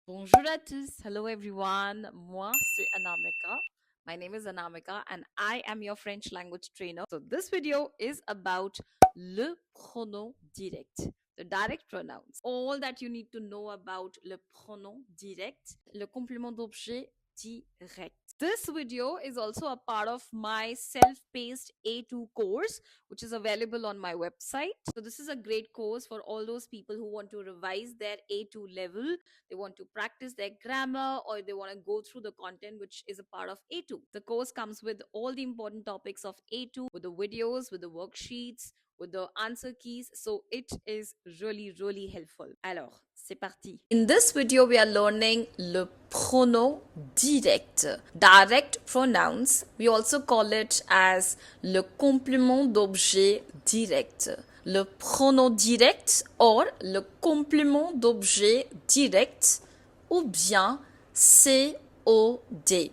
Bonjour à tous. Hello everyone. Moi, c'est Anamika. My name is Anamika and I am your French language trainer. So this video is about le pronom direct, the direct pronouns. All that you need to know about le pronom direct, le complément d'objet direct. This video is also a part of my self-paced A2 course, which is available on my website. So this is a great course for all those people who want to revise their A2 level, they want to practice their grammar, or they want to go through the content which is a part of A2. The course comes with all the important topics of A2, with the videos, with the worksheets, with the answer keys. So it is really helpful. Alors, c'est parti. In this video, we are learning le pronom direct. Direct pronouns, we also call it as le complément d'objet direct. Le pronom direct or le complément d'objet direct ou bien COD.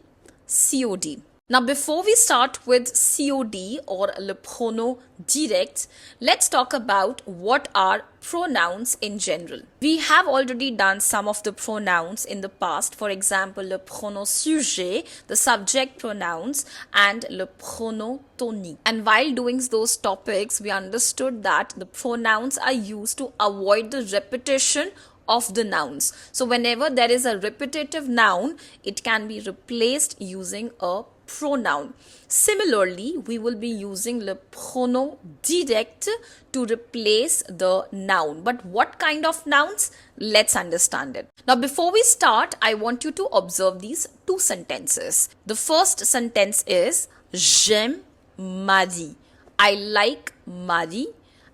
COD. Now, before we start with COD or le pronom direct, let's talk about what are pronouns in general. We have already done some of the pronouns in the past. For example, le pronom sujet, the subject pronouns, and le pronom tonique. And while doing those topics, we understood that the pronouns are used to avoid the repetition of the nouns. So whenever there is a repetitive noun, it can be replaced using a pronoun. Similarly, we will be using le pronom direct to replace the noun. But what kind of nouns? Let's understand it. Now, before we start, I want you to observe these two sentences. The first sentence is j'aime Marie. I like Marie.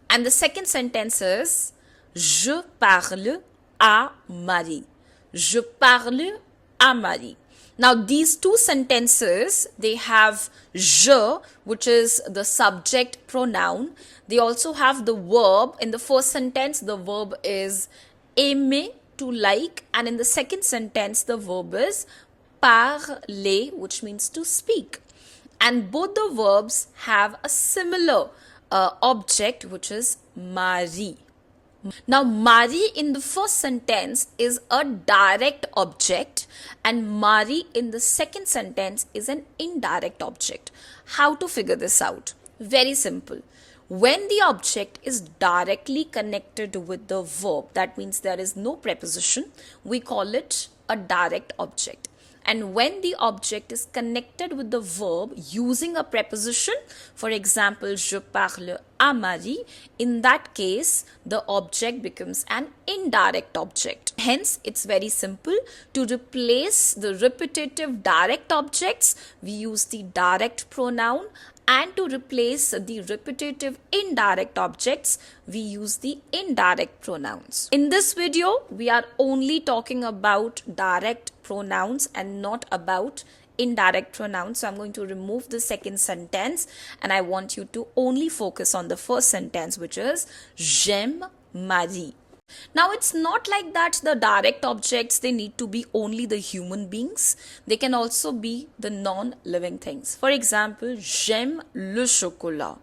And the second sentence is je parle à Marie. Je parle à Marie. Now, these two sentences, they have je, which is the subject pronoun. They also have the verb. In the first sentence, the verb is aimer, to like. And in the second sentence, the verb is parler, which means to speak. And both the verbs have a similar object, which is Marie. Now, Marie in the first sentence is a direct object and Marie in the second sentence is an indirect object. How to figure this out? Very simple. When the object is directly connected with the verb, that means there is no preposition, we call it a direct object. And when the object is connected with the verb using a preposition, for example, je parle à Marie, in that case, the object becomes an indirect object. Hence, it's very simple. To replace the repetitive direct objects, we use the direct pronoun, and to replace the repetitive indirect objects, we use the indirect pronouns. In this video, we are only talking about direct pronouns and not about indirect pronouns. So I'm going to remove the second sentence and I want you to only focus on the first sentence, which is j'aime Marie. Now, it's not like that the direct objects, they need to be only the human beings. They can also be the non-living things. For example, j'aime le chocolat.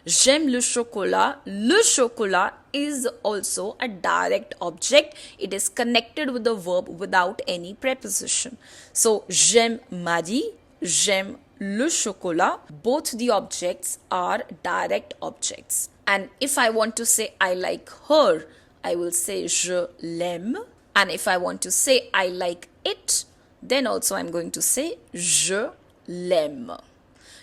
J'aime le chocolat. Le chocolat is also a direct object. It is connected with the verb without any preposition. So, j'aime Marie, j'aime le chocolat. Both the objects are direct objects. And if I want to say I like her, I will say je l'aime. And if I want to say I like it, then also I'm going to say je l'aime.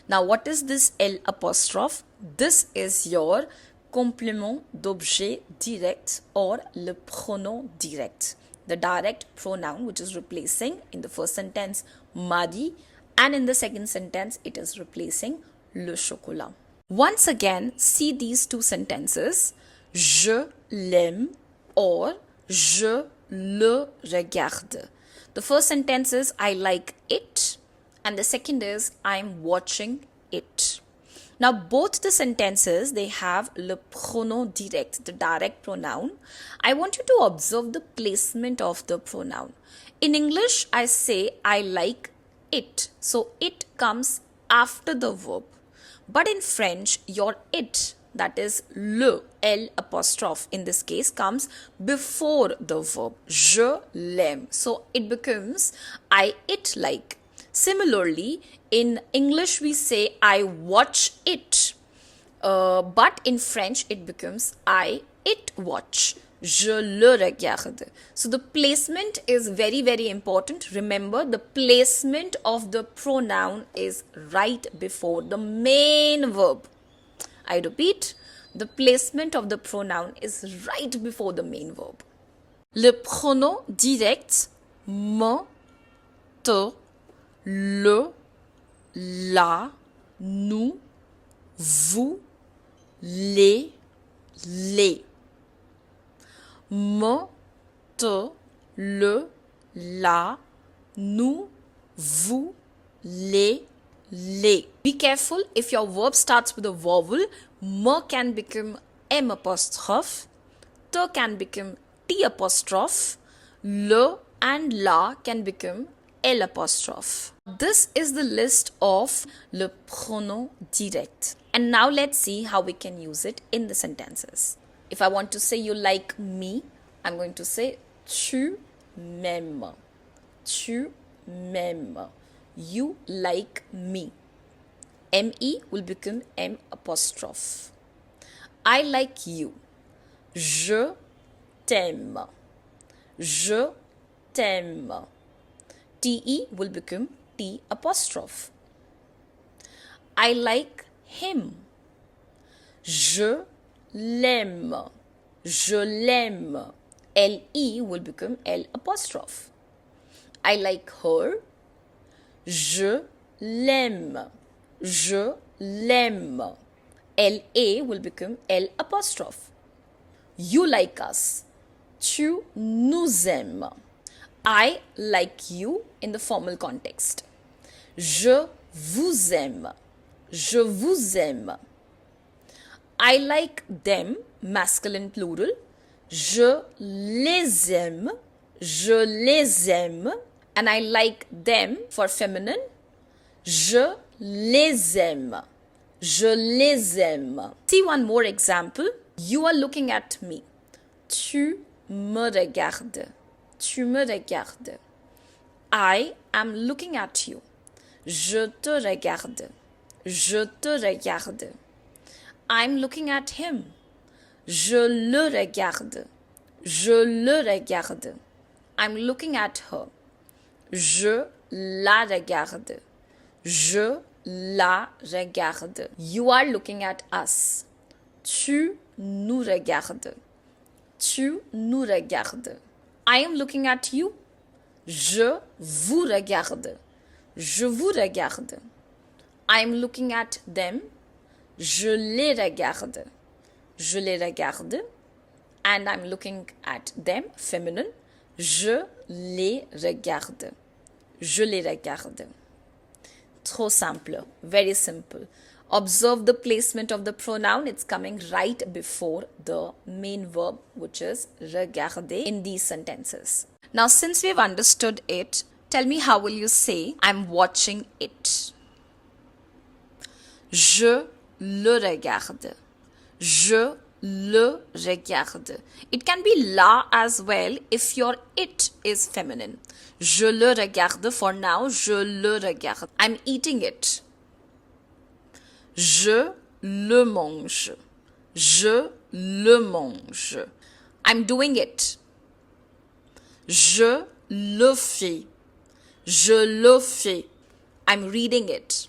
Now, what is this L apostrophe? This is your complément d'objet direct or le pronom direct. The direct pronoun which is replacing in the first sentence Marie and in the second sentence it is replacing le chocolat. Once again, see these two sentences. Je l'aime or je le regarde. The first sentence is I like it and the second is I'm watching it. Now, both the sentences, they have le pronom direct, the direct pronoun. I want you to observe the placement of the pronoun. In English, I say I like it. So, it comes after the verb. But in French, your it that is le, L apostrophe in this case, comes before the verb. Je l'aime. So it becomes I it like. Similarly, in English we say I watch it. But in French it becomes I it watch. Je le regarde. So the placement is very, very important. Remember, the placement of the pronoun is right before the main verb. I repeat, the placement of the pronoun is right before the main verb. Le pronom direct me, te, le, la, nous, vous, les. Me, te, le, la, nous, vous, les. Be careful, if your verb starts with a vowel, me can become M apostrophe, te can become T apostrophe, le and la can become L apostrophe. This is the list of le pronom direct. And now let's see how we can use it in the sentences. If I want to say you like me, I'm going to say tu m'aimes. Tu m'aimes. You like me. Me will become M apostrophe. I like you. Je t'aime. Je t'aime. Te will become T apostrophe. I like him. Je l'aime. Je l'aime. Le will become L apostrophe. I like her. Je l'aime. Je l'aime. La will become L apostrophe. You like us. Tu nous aimes. I like you in the formal context. Je vous aime. Je vous aime. I like them, masculine plural. Je les aime. Je les aime. And I like them for feminine. Je les aime. Je les aime. See one more example. You are looking at me. Tu me regardes. Tu me regardes. I am looking at you. Je te regarde. Je te regarde. I'm looking at him. Je le regarde. Je le regarde. I'm looking at her. Je la regarde. Je la regarde. You are looking at us. Tu nous regardes. Tu nous regardes. I am looking at you. Je vous regarde. Je vous regarde. I am looking at them. Je les regarde. Je les regarde. And I'm looking at them, feminine. Je les regarde. Je les regarde. Trop simple. Very simple. Observe the placement of the pronoun. It's coming right before the main verb, which is regarder in these sentences. Now, since we've understood it, tell me how will you say, I'm watching it. Je le regarde. Je le regarde. It can be la as well if your it is feminine. Je le regarde for now. Je le regarde. I'm eating it. Je le mange. Je le mange. I'm doing it. Je le fais. Je le fais. I'm reading it.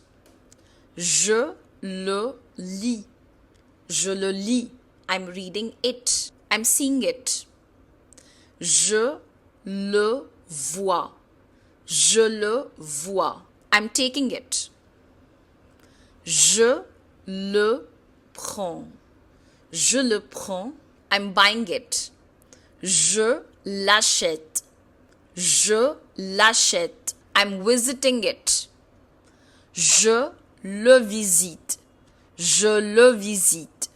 Je le lis. Je le lis. I'm reading it. I'm seeing it. Je le vois. Je le vois. I'm taking it. Je le prends. Je le prends. I'm buying it. Je l'achète. Je l'achète. I'm visiting it. Je le visite. Je le visite.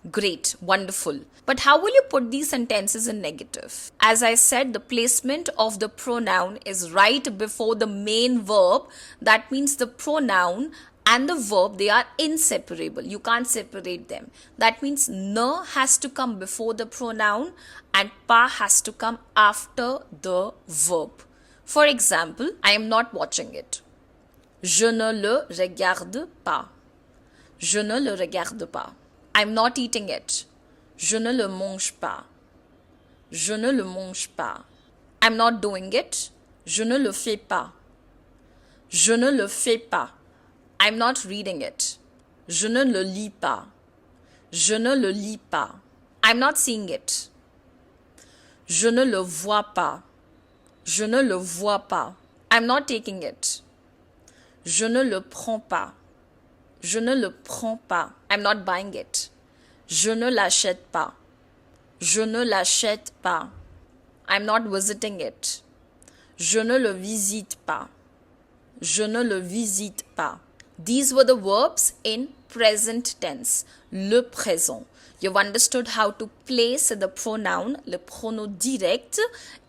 Great, wonderful. But how will you put these sentences in negative? As I said, the placement of the pronoun is right before the main verb. That means the pronoun and the verb, they are inseparable. You can't separate them. That means ne has to come before the pronoun and pas has to come after the verb. For example, I am not watching it. Je ne le regarde pas. Je ne le regarde pas. I am not eating it. Je ne le mange pas. Je ne le mange pas. I am not doing it. Je ne le fais pas. Je ne le fais pas. I am not reading it. Je ne le lis pas. Je ne le lis pas. I am not seeing it. Je ne le vois pas. Je ne le vois pas. I am not taking it. Je ne le prends pas. Je ne le prends pas. I am not buying it. Je ne l'achète pas. Je ne l'achète pas. I am not visiting it. Je ne le visite pas. Je ne le visite pas. These were the verbs in present tense, le présent. You've understood how to place the pronoun, le pronom direct,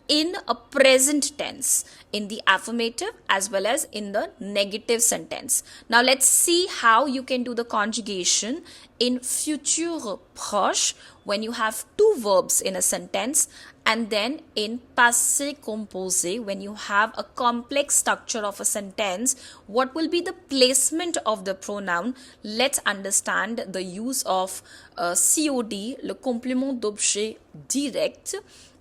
in a present tense, in the affirmative as well as in the negative sentence. Now let's see how you can do the conjugation in futur proche when you have two verbs in a sentence, and then in passé composé when you have a complex structure of a sentence. What will be the placement of the pronoun? Let's understand the use of COD, le complément d'objet direct,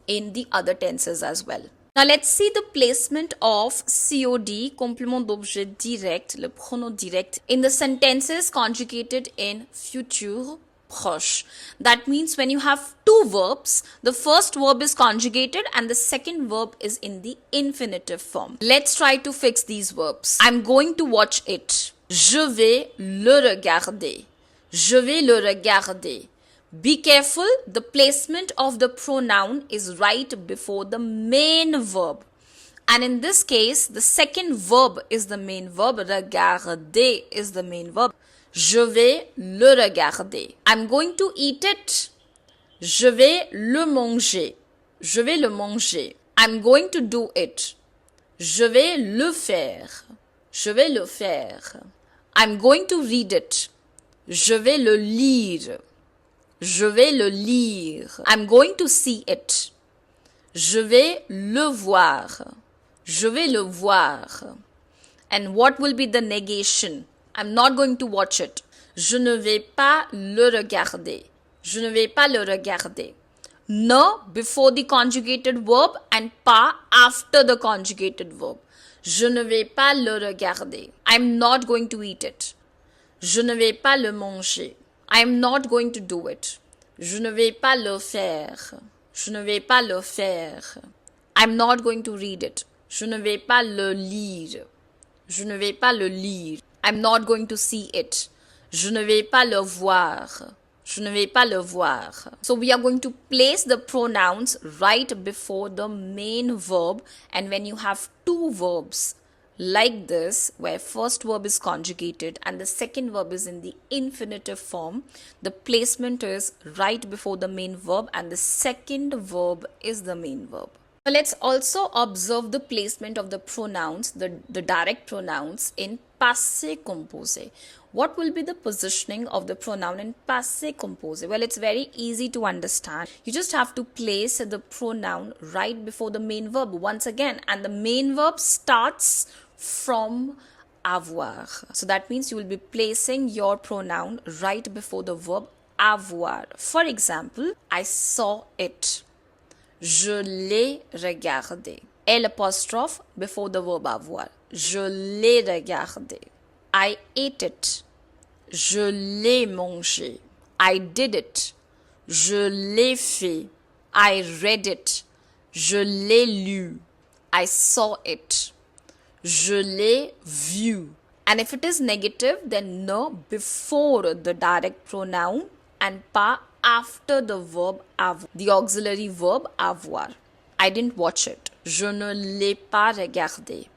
in the other tenses as well. Now let's see the placement of COD, complément d'objet direct, le pronom direct, in the sentences conjugated in futur proche. That means when you have two verbs, the first verb is conjugated and the second verb is in the infinitive form. Let's try to fix these verbs. I'm going to watch it. Je vais le regarder. Je vais le regarder. Be careful, the placement of the pronoun is right before the main verb. And in this case, the second verb is the main verb. Regarder is the main verb. Je vais le regarder. I'm going to eat it. Je vais le manger. Je vais le manger. I'm going to do it. Je vais le faire. Je vais le faire. I'm going to read it. Je vais le lire. Je vais le lire. I'm going to see it. Je vais le voir. Je vais le voir. And what will be the negation? I'm not going to watch it. Je ne vais pas le regarder. Je ne vais pas le regarder. Ne before the conjugated verb and pas after the conjugated verb. Je ne vais pas le regarder. I'm not going to eat it. Je ne vais pas le manger. I am not going to do it. Je ne vais pas le faire. Je ne vais pas le faire. I'm not going to read it. Je ne vais pas le lire. Je ne vais pas le lire. I'm not going to see it. Je ne vais pas le voir. Je ne vais pas le voir. So we are going to place the pronouns right before the main verb, and when you have two verbs like this, where first verb is conjugated and the second verb is in the infinitive form, the placement is right before the main verb and the second verb is the main verb. Now let's also observe the placement of the pronouns, the direct pronouns in passé composé. What will be the positioning of the pronoun in passé composé? Well, it's very easy to understand. You just have to place the pronoun right before the main verb once again, and the main verb starts from avoir. So that means you will be placing your pronoun right before the verb avoir. For example, I saw it. Je l'ai regardé. L apostrophe before the verb avoir. Je l'ai regardé. I ate it. Je l'ai mangé. I did it. Je l'ai fait. I read it. Je l'ai lu. I saw it. Je l'ai vu. And if it is negative, then no before the direct pronoun and pas after the verb avoir, the auxiliary verb avoir. I didn't watch it. Je ne l'ai pas regardé.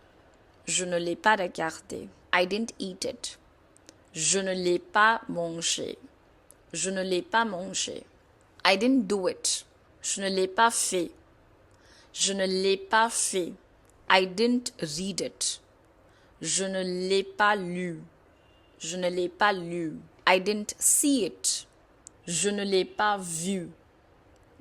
Je ne l'ai pas regardé. I didn't eat it. Je ne l'ai pas mangé. Je ne l'ai pas mangé. I didn't do it. Je ne l'ai pas fait. Je ne l'ai pas fait. I didn't read it. Je ne l'ai pas lu. Je ne l'ai pas lu. I didn't see it. Je ne l'ai pas vu.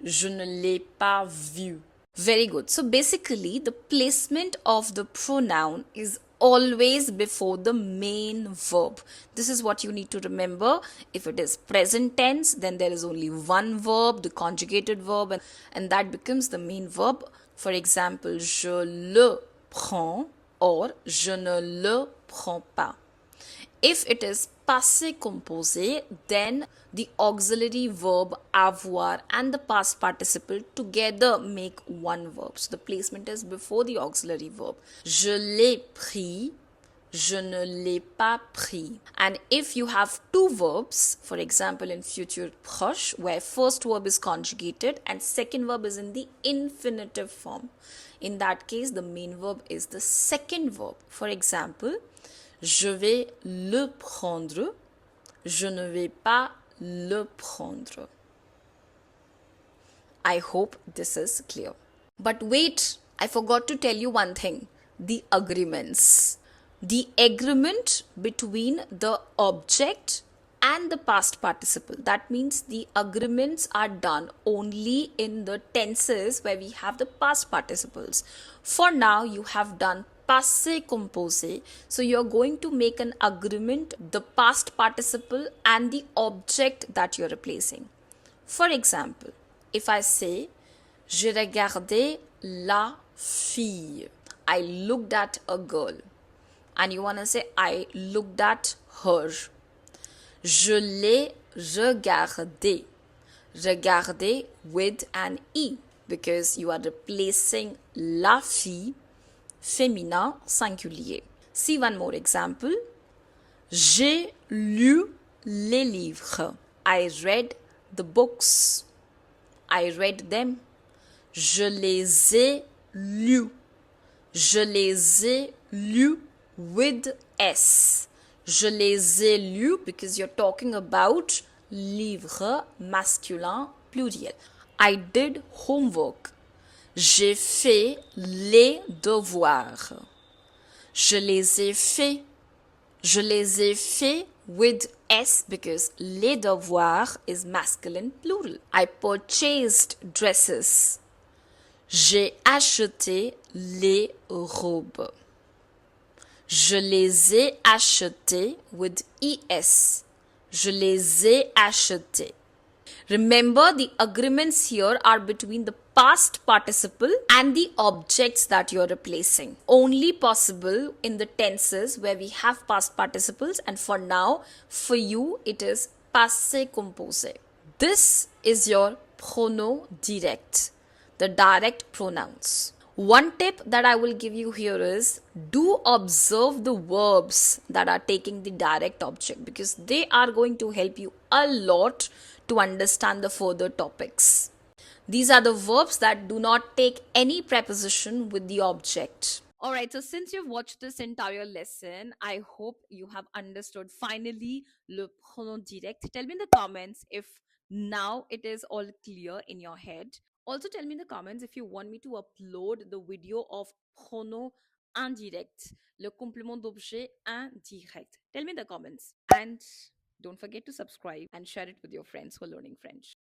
Je ne l'ai pas vu. Very good. So basically, the placement of the pronoun is always before the main verb. This is what you need to remember. If it is present tense, then there is only one verb, the conjugated verb, and that becomes the main verb. For example, je le prends or je ne le prends pas. If it is passé composé, then the auxiliary verb avoir and the past participle together make one verb. So the placement is before the auxiliary verb. Je l'ai pris, je ne l'ai pas pris. And if you have two verbs, for example in future proche, where first verb is conjugated and second verb is in the infinitive form, in that case the main verb is the second verb. For example, je vais le prendre, je ne vais pas le prendre. I hope this is clear. But wait, I forgot to tell you one thing. The agreements. The agreement between the object and the past participle. That means the agreements are done only in the tenses where we have the past participles. For now, you have done passé composé. So you're going to make an agreement, the past participle and the object that you're replacing. For example, if I say, j'ai regardé la fille. I looked at a girl. And you want to say, I looked at her. Je l'ai regardé. Regarder with an E because you are replacing la fille, féminin singulier. See one more example. J'ai lu les livres. I read the books. I read them. Je les ai lus. Je les ai lus with S. Je les ai lus because you're talking about livres masculin pluriel. I did homework. J'ai fait les devoirs. Je les ai fait. Je les ai fait with S because les devoirs is masculine plural. I purchased dresses. J'ai acheté les robes. Je les ai achetés with ES. Je les ai achetés. Remember, the agreements here are between the past participle and the objects that you're replacing. Only possible in the tenses where we have past participles, and for now, for you, it is passé composé. This is your pronom direct, the direct pronouns. One tip that I will give you here is do observe the verbs that are taking the direct object because they are going to help you a lot to understand the further topics. These are the verbs that do not take any preposition with the object. Alright, so since you've watched this entire lesson, I hope you have understood finally le pronom direct. Tell me in the comments if now it is all clear in your head. Also, tell me in the comments if you want me to upload the video of pronom indirect, le complément d'objet indirect. Tell me in the comments. And don't forget to subscribe and share it with your friends who are learning French.